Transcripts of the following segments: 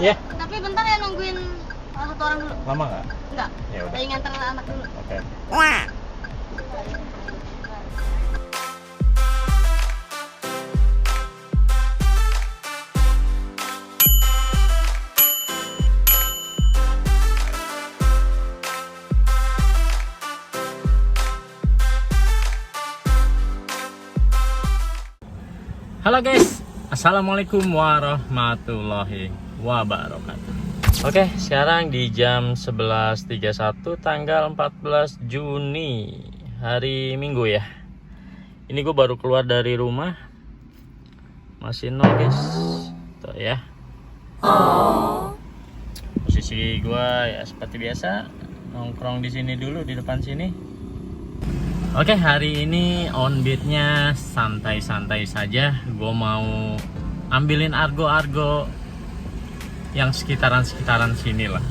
Iya. Tapi bentar ya nungguin satu orang dulu. Lama nggak? Enggak. Ya udah. Lagi nganter anak dulu. Oke. Halo guys, assalamualaikum warahmatullahi wabarakatuh. Oke, sekarang di jam 11.31 tanggal 14 Juni, hari Minggu ya. Ini gue baru keluar dari rumah, masih nol guys, tuh ya. Posisi gue ya seperti biasa, nongkrong di sini dulu di depan sini. Oke, hari ini on beatnya santai-santai saja. Gue mau ambilin argo-argo yang sekitaran-sekitaran sini lah.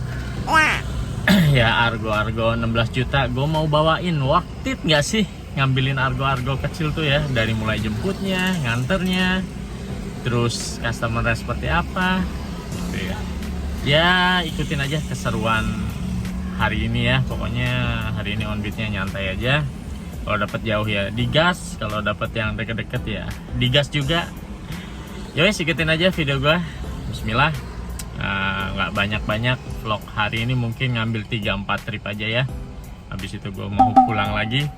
Ya argo-argo 16 juta gue mau bawain. Worth it gak sih ngambilin argo-argo kecil tuh ya? Dari mulai jemputnya, nganternya, terus customer seperti apa gitu ya. Ya ikutin aja keseruan hari ini ya. Pokoknya hari ini on beatnya nyantai aja. Kalau dapat jauh ya digas, kalau dapat yang deket-deket ya digas juga. Yowes, ikutin aja video gua. Bismillah. Nggak banyak-banyak vlog hari ini, mungkin ngambil 3-4 trip aja ya. Habis itu gua mau pulang lagi.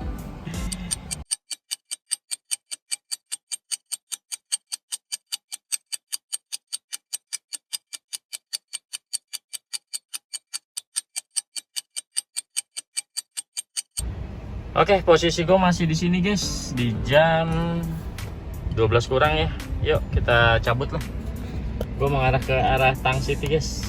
Oke, posisi gue masih di sini guys, di jam 12 kurang ya. Yuk kita cabut lah. Gue mengarah ke arah Tang City guys.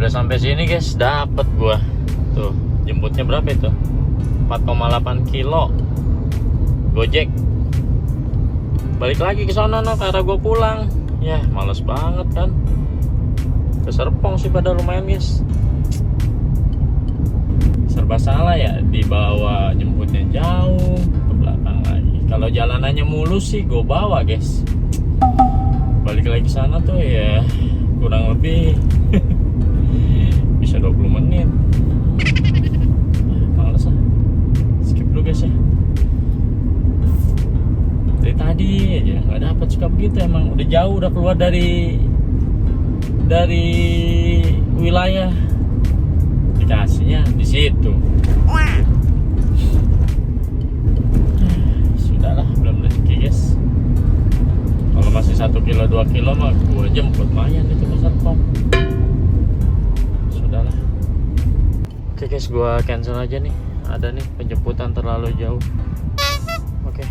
Udah sampai sini guys, dapet gua. Tuh, jemputnya berapa itu? 4,8 kilo. Gojek. Balik lagi ke sana no, karena gua pulang. Ya, males banget kan. Ke Serpong sih pada lumayan guys. Serba salah ya, dibawa jemputnya jauh ke belakang lagi. Kalau jalanannya mulus sih gua bawa guys. Balik lagi ke sana tuh ya kurang lebih bisa 20 menit. Males ah. Skip dulu guys ya. Dari tadi aja nggak dapat suka begitu, emang udah jauh, udah keluar dari wilayah. Dikasihnya di situ. Sudahlah, belum rezeki guys. Kalau masih 1 kilo 2 kilo mah gua jemput lumayan itu ke Serpong. Sudahlah. Oke guys, gua cancel aja nih. Ada nih penjemputan terlalu jauh. Oke.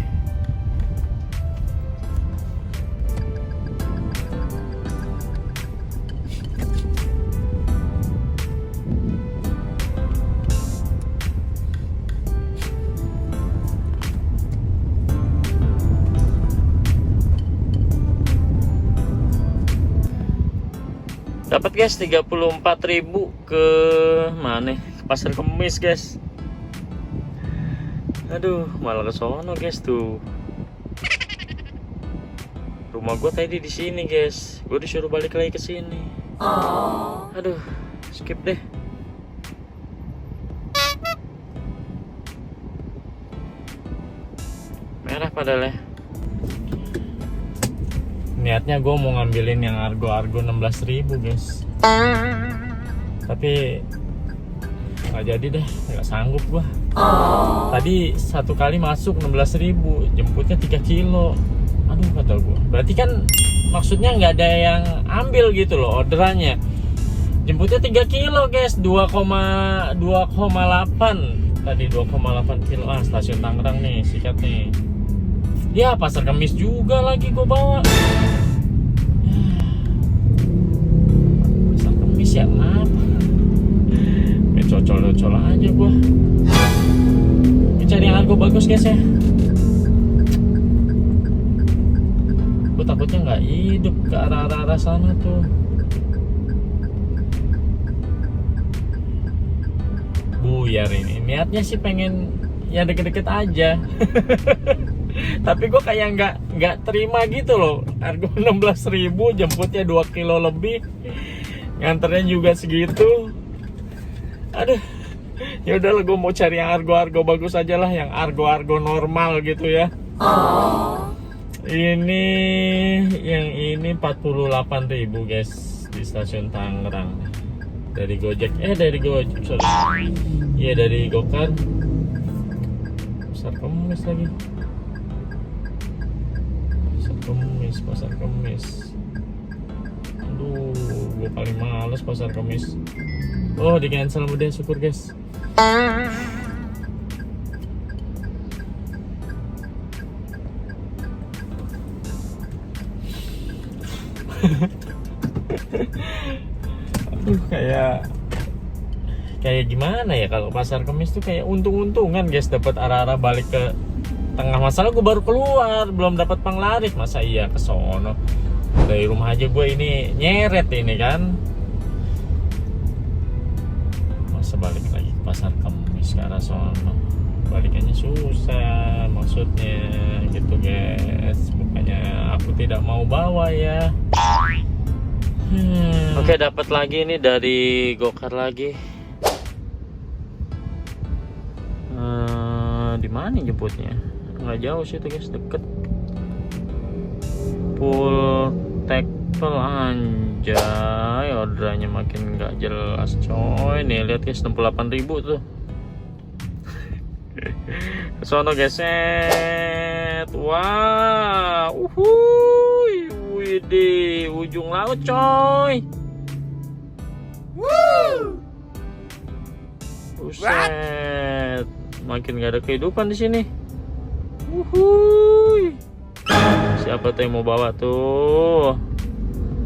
Dapat guys 34.000 ke mana? Ke Pasar Kemis guys. Aduh, malah ke sono guys tuh. Rumah gua tadi di sini guys. Gua disuruh balik lagi ke sini. Aduh, skip deh. Merah padahal ya. Niatnya gue mau ngambilin yang argo-argo 16.000 guys, tapi nggak jadi deh, nggak sanggup gue. Tadi satu kali masuk 16.000, jemputnya 3 kilo. Aduh, kata gue, berarti kan maksudnya nggak ada yang ambil gitu loh orderannya. Jemputnya 3 kilo guys, 2,8 tadi 2,8 kilo. Stasiun Tangerang nih, sikat nih. Ya Pasar Kemis juga lagi gue bawa. Pasar Kemis ya, kenapa? Cocol aja gue. Cari yang harga bagus guys ya. Gue takutnya nggak hidup ke arah sana tuh. Buyar ini. Niatnya sih pengen ya deket-deket aja. Tapi gue kayak nggak terima gitu loh. Harga 16.000, jemputnya 2 kilo lebih, nganternya juga segitu. Aduh, ya udahlah, gue mau cari yang argo bagus aja lah, yang argo normal gitu ya. Ini yang ini 48.000 guys di stasiun Tangerang. Dari Gojek, sorry. Iya, dari Gokar. Pasar Kemis lagi. Pasar Kemis. Aduh, gue paling males Pasar Kemis. Oh, di cancel udah, syukur guys. Aduh, kayak gimana ya kalau Pasar Kemis tuh kayak untung-untungan guys, dapat arah-arah balik ke tengah. Masalah gue baru keluar, belum dapat penglaris. Masa iya ke sono? Dari rumah aja gue ini nyeret ini kan. Masa balik lagi ke Pasar Kemis ke arah sono, balikannya susah maksudnya gitu guys. Bukannya aku tidak mau bawa ya. Oke, dapat lagi nih dari Gokar lagi. Di mana jemputnya? Nggak jauh sih tuh guys, deket. Full tackle, anjay, orderannya makin nggak jelas coy. Nih lihat guys, 68.000 tuh. Kesono guys, set. Wah, di ujung laut coy. Buset, makin gak ada kehidupan di sini. Siapa tuh yang mau bawa tuh?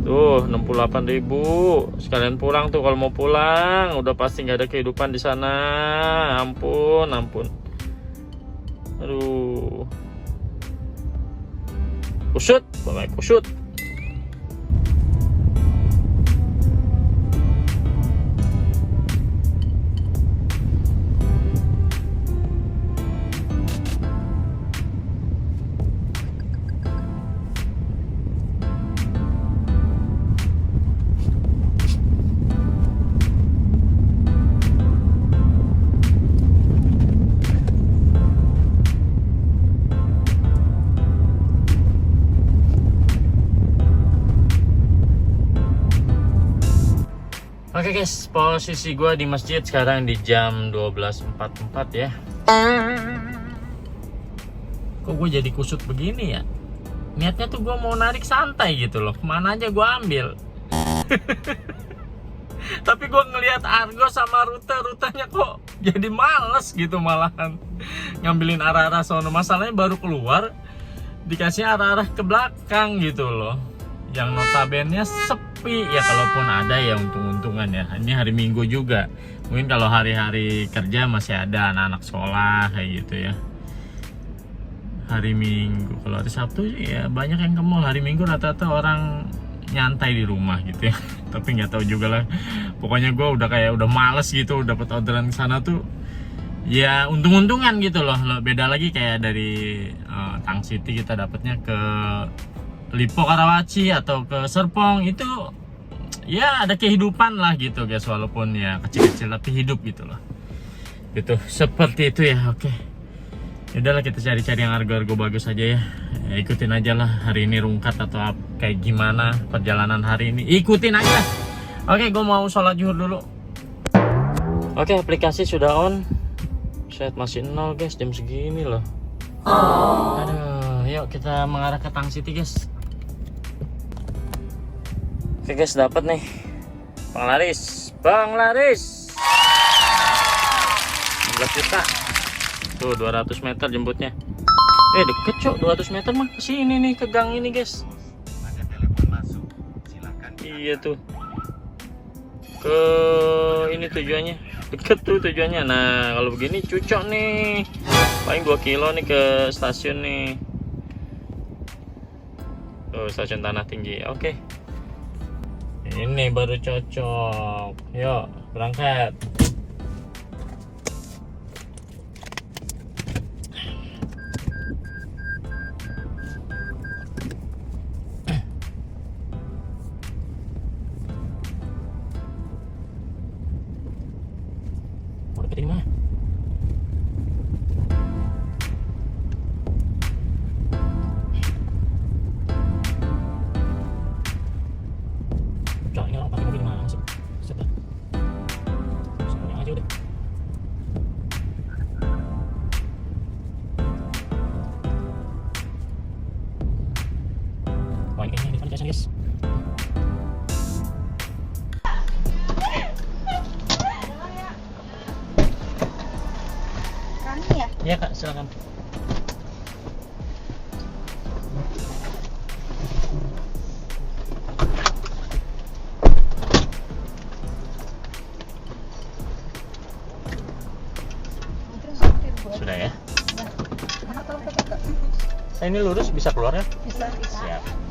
Tuh 68.000. Sekalian pulang tuh kalau mau pulang. Udah pasti gak ada kehidupan di sana. Ampun. Aduh. Kusut, bye-bye kusut. Oke guys, posisi gue di masjid sekarang di jam 12.44 ya. Kok gue jadi kusut begini ya? Niatnya tuh gue mau narik santai gitu loh, kemana aja gue ambil. Tapi gue ngelihat argo sama rutenya kok jadi males gitu malahan. Ngambilin arah-arah sono. Masalahnya baru keluar, dikasih arah-arah ke belakang gitu loh. Yang notabene sepi ya, kalaupun ada ya untung-untungan ya. Ini hari Minggu juga. Mungkin kalau hari-hari kerja masih ada anak-anak sekolah kayak gitu ya. Hari Minggu, kalau hari Sabtu ya banyak yang ke mall. Hari Minggu rata-rata orang nyantai di rumah gitu ya. Tapi nggak tahu juga lah. Pokoknya gue udah males gitu dapat orderan ke sana tuh. Ya untung-untungan gitu loh. Beda lagi kayak dari Tang City kita dapatnya ke Lipo Karawaci atau ke Serpong, itu ya ada kehidupan lah gitu guys, walaupun ya kecil-kecil tapi hidup gitu loh. Gitu, seperti itu ya. Oke. Udahlah, kita cari-cari yang harga-harga bagus aja ya. Ikutin aja lah hari ini rungkat atau kayak gimana perjalanan hari ini. Ikutin aja. Oke, gue mau sholat zuhur dulu. Oke, aplikasi sudah on. Set masih 0 guys, jam segini loh. Aduh. Yuk kita mengarah ke Tang City guys. Oke guys, dapat nih Bang Laris. 16 juta. Tuh 200 meter jemputnya. Deket cok, 200 meter mah kesini nih, ke gang ini guys. Ada telepon masuk, silakan. Iya tuh. Ke ini tujuannya. Deket tuh tujuannya. Nah kalau begini cocok nih. Paling 2 kilo nih ke stasiun nih. Tuh stasiun Tanah Tinggi. Oke. Ini baru cocok. Yuk berangkat. Ini mah ini orang pakai mobil mana sih? Set dah. Semuanya aja udah. Wah ini kayaknya di guys. Iya kak, silakan. Sudah ya? Ini lurus bisa keluar ya? Bisa. Siap.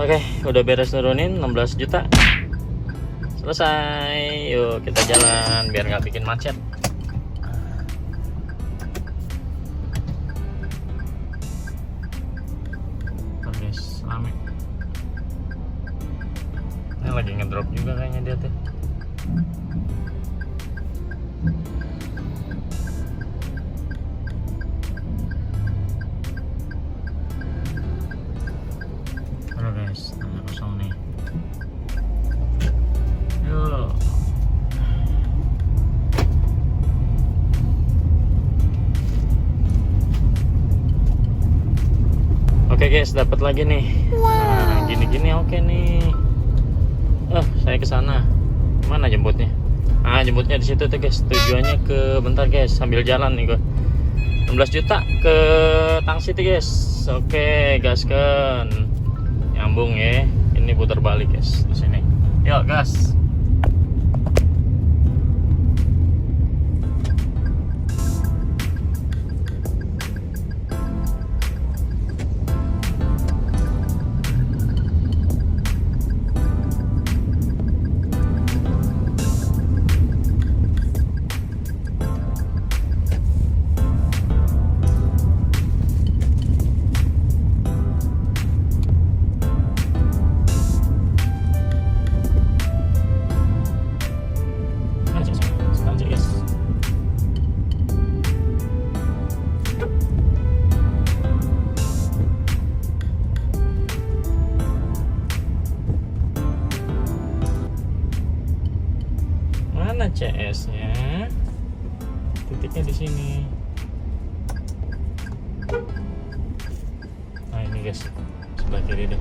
Oke, udah beres nurunin 16 juta. Selesai. Yuk kita jalan biar nggak bikin macet. Tuh guys, rame. Ini lagi ngedrop juga kayaknya dia tuh. Halo guys, tengah kosong nih. Yuk. Oke guys, dapat lagi nih. Nah, gini-gini oke nih. Saya ke sana. Mana jemputnya? Jemputnya di situ tuh guys. Tujuannya ke bentar guys, sambil jalan nih gua. 16 juta ke Tang City guys. Oke, gaskan. Nyambung ya. Ini putar balik guys di sini. Yuk, gas. Mana CS-nya? Titiknya di sini. Nah ini guys, sebelah kiri deh.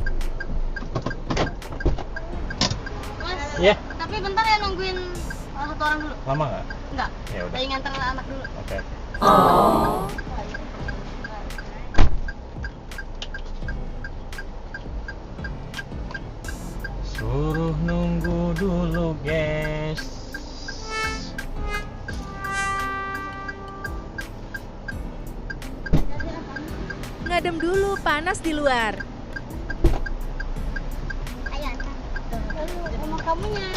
Mas, Iya. tapi bentar ya nungguin satu orang dulu. Lama nggak? Enggak. Ya udah. Lagi nganter anak dulu. Oke. Suruh nunggu dulu guys. Ngadem dulu, panas di luar. Ayo, rumah kamu kamunya.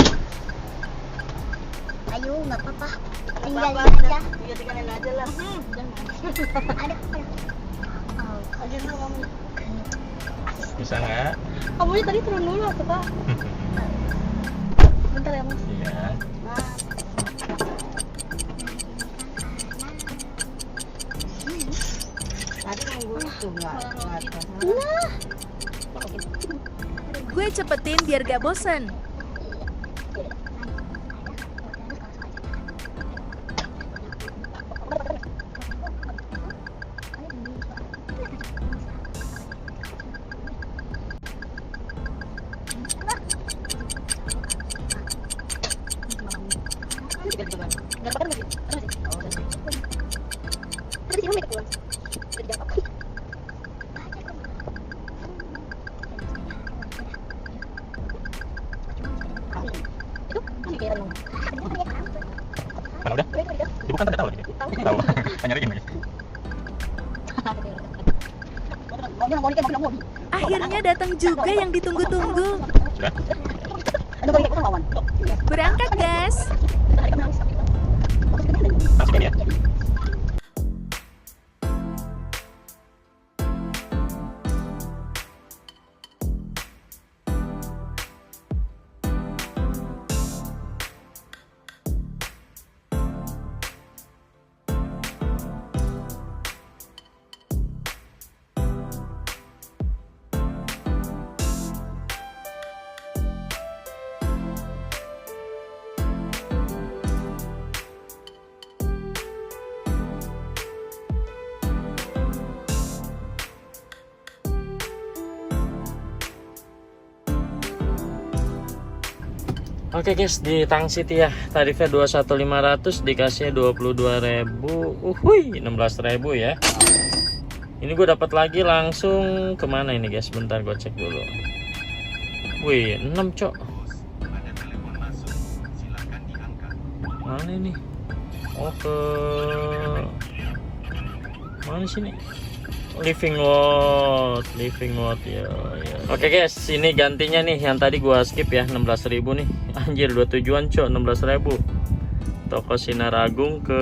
Ayo, nggak apa-apa. Apa-apa, Tinggalin aja. Iya, tinggalin aja lah. Ada. Aja dulu kamu. Bisa nggak? Kamunya tadi turun dulu tuh, Pak. Bentar ya, Mas. Iya. Nah, tadi nunggu itu nggak terasa. Nah. Gue cepetin biar gak bosen. Mana udah? Ibu kan tadi tahu lagi. Tahu. Nyariin lagi. Akhirnya datang juga yang ditunggu-tunggu. Sudah? Berangkat, guys. Masukin ya. Oke guys, di Tang City ya, tarifnya 21.500 dikasih 22.000. Uhuy, 16.000 ya. Ini gue dapat lagi langsung kemana ini guys? Bentar gue cek dulu. Wih, 6 cok. Ada telepon masuk, silakan diangkat. Mana ini? Oh ke mana sini? Living World ya, ya. Oke guys, ini gantinya nih yang tadi gua skip ya, 16.000 nih. Anjir, 2 tujuan cok, 16.000. Toko Sinar Agung ke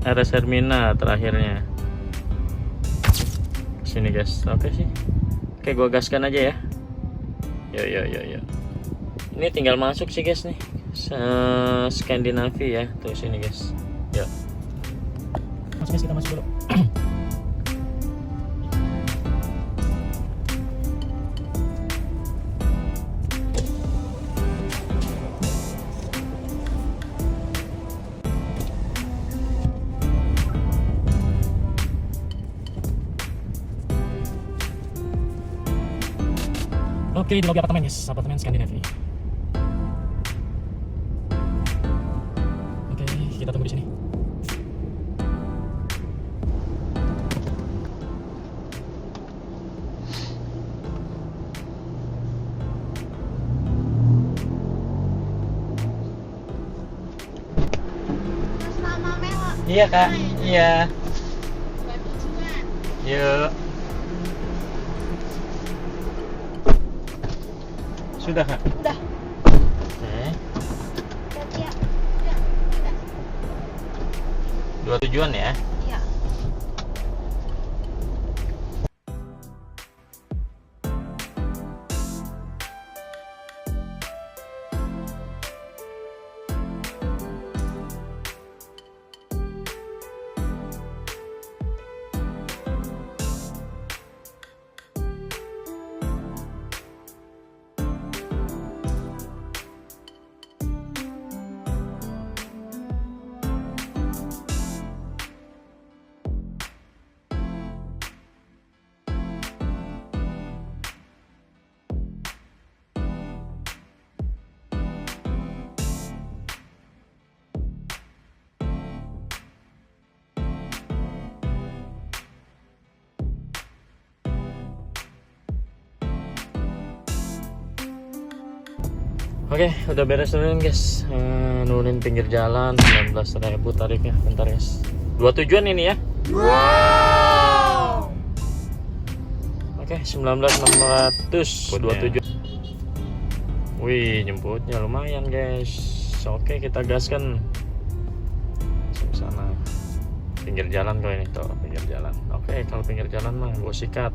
RS Hermina terakhirnya. Sini guys. Oke sih. Oke, gua gaskan aja ya. Yo. Ini tinggal masuk sih guys nih. Skandinavia ya. Tuh sini guys. Yuk. Masuk guys, kita masuk dulu. Oke, di lobi apartemen guys, apartemen Skandinavia. Oke, kita tunggu di sini. Sama Mela. Iya kak, iya. Yuk. Sudah kak? Udah. Oke. Ya. Dua tujuan ya? Iya. Oke, udah beres nurunin guys. Nurunin pinggir jalan 19.000 tarifnya. Bentar guys. Dua tujuan ini ya. Wow. Oke, 19.600. Dua tujuan. Wih, jemputnya lumayan guys. Oke, kita gaskan ke sana. Pinggir jalan kok ini tuh, pinggir jalan. Oke, kalau pinggir jalan mah gue sikat.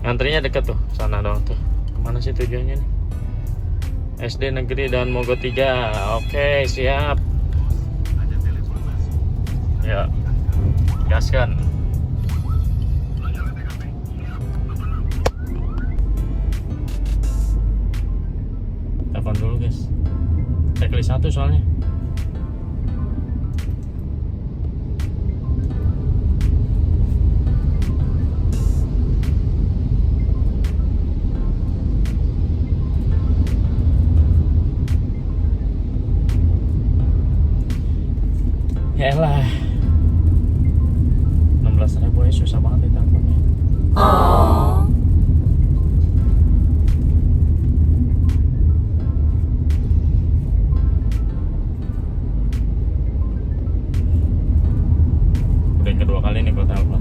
Ngantrinya deket tuh, sana doang tuh. Kemana sih tujuannya nih? SD Negeri dan Mogot 3. Oke, siap. Ada telepon masuk. Ya, gaskan. Telepon dulu guys. Checklist 1 soalnya. Yalah, 16.000 ya susah banget ditangkapnya. Udah yang kedua kali nih gue telepon.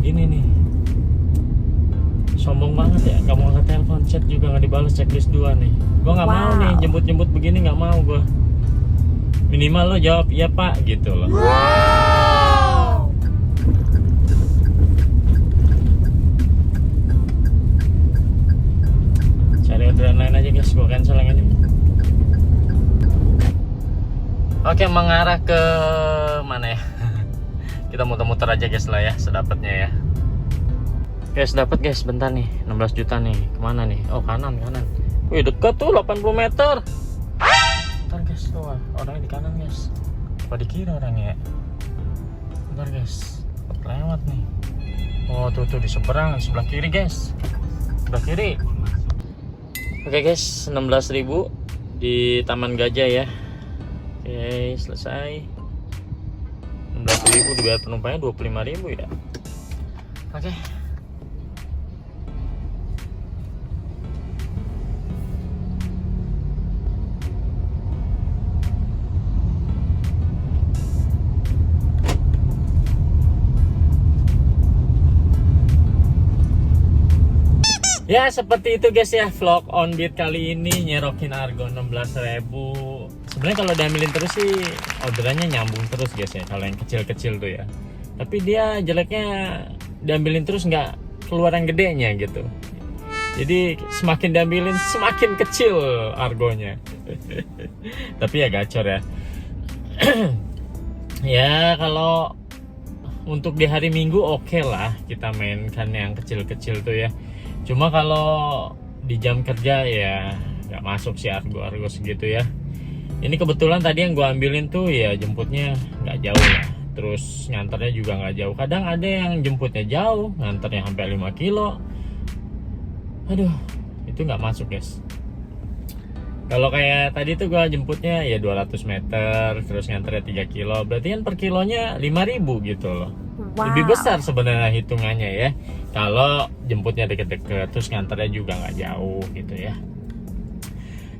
Gini nih, sombong banget ya, nggak mau angkat telepon, chat juga nggak dibalas, checklist 2 nih. Gue nggak mau nih jemput begini, nggak mau gue. Minimal lo jawab iya pak gitu loh. Cari orderan lain aja guys, gue cancel yang ini. Oke, mengarah ke mana ya? Kita muter-muter aja guys lah ya, sedapatnya ya. Guys, dapat guys, bentar nih, 16 juta nih. Kemana nih? Oh, kanan. Wih, dekat tuh, 80 meter. Bentar guys, tuh orangnya di kanan guys. Apa di kiri orangnya ya? Bentar guys, lewat nih. Oh, tuh di seberang, sebelah kiri guys. Sebelah kiri. Oke guys, 16.000 di Taman Gajah ya. Oke, selesai. 16.000 dibayar penumpangnya 25.000 ya. Oke. Ya seperti itu guys ya, vlog on beat kali ini nyerokin Argo 16.000. Sebenarnya kalau diambilin terus sih orderannya nyambung terus guys ya, kalau yang kecil-kecil tuh ya. Tapi dia jeleknya diambilin terus nggak keluaran gedenya gitu. Jadi semakin diambilin semakin kecil Argonya. Tapi ya gacor ya. Ya kalau untuk di hari Minggu oke lah kita mainkan yang kecil-kecil tuh ya. Cuma kalau di jam kerja ya nggak masuk sih Argo segitu ya. Ini kebetulan tadi yang gue ambilin tuh ya jemputnya nggak jauh lah. Terus nganternya juga nggak jauh. Kadang ada yang jemputnya jauh, nganternya sampai 5 kilo. Aduh, itu nggak masuk guys. Kalau kayak tadi tuh gue jemputnya ya 200 meter, terus nganternya 3 kilo. Berarti kan per kilonya 5.000 gitu loh. Lebih besar sebenarnya hitungannya ya. Kalau jemputnya deket-deket, terus nganternya juga nggak jauh gitu ya.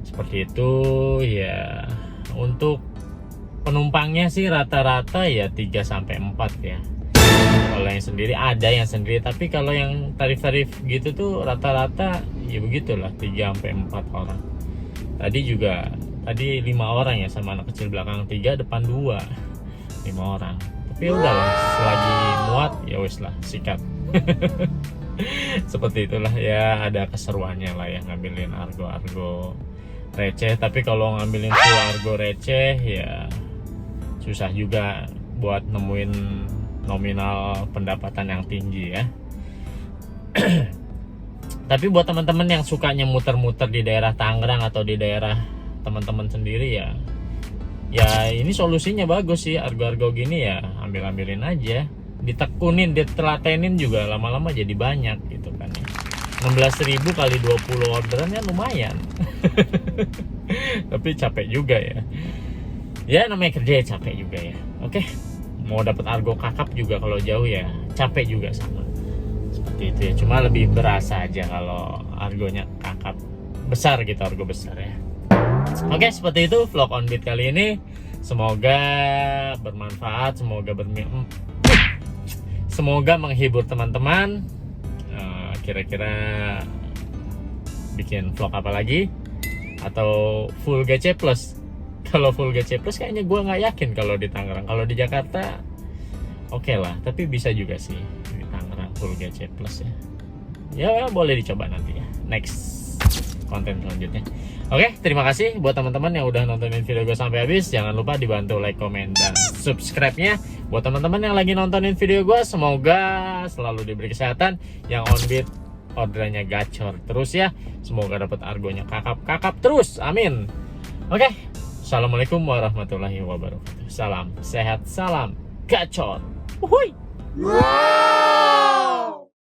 Seperti itu ya. Untuk penumpangnya sih rata-rata ya 3-4 ya. Kalau yang sendiri ada yang sendiri, tapi kalau yang tarif-tarif gitu tuh rata-rata ya begitulah 3-4 orang. Tadi 5 orang ya, sama anak kecil belakang 3, depan 2, 5 orang. Tapi udahlah, selagi muat ya wis lah, sikat. Seperti itulah ya, ada keseruannya lah ya ngambilin Argo receh. Tapi kalau ngambilin full Argo receh ya susah juga buat nemuin nominal pendapatan yang tinggi ya. Tapi buat teman-teman yang sukanya muter-muter di daerah Tangerang atau di daerah teman-teman sendiri ya ini solusinya bagus sih. Argo gini ya ambilin aja, ditekunin, ditelatenin juga lama-lama jadi banyak gitu kan ya. 16.000 kali 20 orderannya lumayan. Tapi capek juga ya namanya kerja ya capek juga ya. Oke, mau dapat Argo kakap juga kalau jauh ya capek juga sama seperti itu ya. Cuma lebih berasa aja kalau Argonya kakap besar gitu, Argo besar ya. Oke, seperti itu vlog on beat kali ini. Semoga bermanfaat, semoga semoga menghibur teman-teman. Kira-kira bikin vlog apa lagi atau full GC Plus. Kalau full GC Plus kayaknya gue nggak yakin kalau di Tangerang. Kalau di Jakarta oke lah, tapi bisa juga sih di Tangerang full GC Plus ya. Ya boleh dicoba nanti ya, next konten selanjutnya. Oke, terima kasih buat teman-teman yang udah nontonin video gue sampai habis. Jangan lupa dibantu like, komen, dan subscribe-nya. Buat teman-teman yang lagi nontonin video gue, semoga selalu diberi kesehatan. Yang on beat orderannya gacor terus ya. Semoga dapat argonya kakap-kakap terus. Amin. Oke, assalamualaikum warahmatullahi wabarakatuh. Salam sehat, salam gacor. Wuhui.